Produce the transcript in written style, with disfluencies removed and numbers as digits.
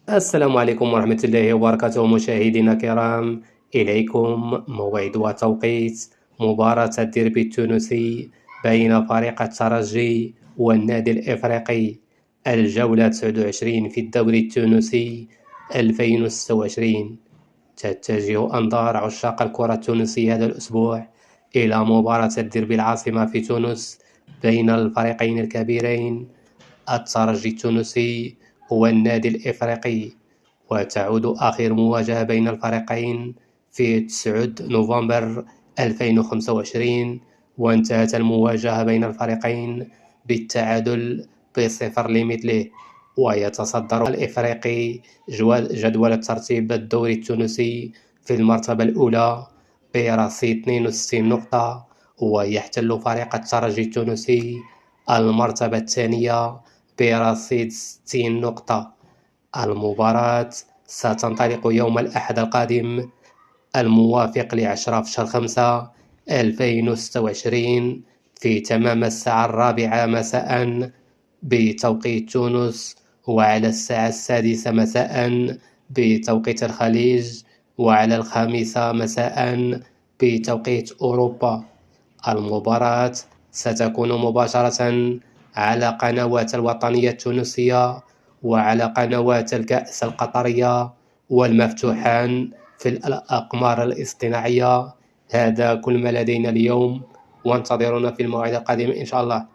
السلام عليكم ورحمة الله وبركاته مشاهدينا الكرام. إليكم موعد وتوقيت مباراة الديربي التونسي بين فريق الترجي والنادي الإفريقي، الجولة 29 في الدوري التونسي 2026. تتجه أنظار عشاق الكرة التونسية هذا الأسبوع إلى مباراة الديربي العاصمة في تونس بين الفريقين الكبيرين الترجي التونسي والنادي الإفريقي. وتعود آخر مواجهة بين الفريقين في 9 نوفمبر 2025، وانتهت المواجهة بين الفريقين بالتعادل بصفر لمثله. ويتصدر الإفريقي جدول الترتيب الدوري التونسي في المرتبة الأولى برصيد 62 نقطة، ويحتل فريق الترجي التونسي المرتبة الثانية برصيد 60 نقطة. المباراة ستنطلق يوم الأحد القادم الموافق ل10 في شهر 5 2026 في تمام الساعة 4 مساء بتوقيت تونس، وعلى الساعة 6 مساء بتوقيت الخليج، وعلى 5 مساء بتوقيت أوروبا. المباراة ستكون مباشرة على قنوات الوطنية التونسية وعلى قنوات الكأس القطرية والمفتوحان في الأقمار الاصطناعية. هذا كل ما لدينا اليوم، وانتظرونا في الموعد القادم إن شاء الله.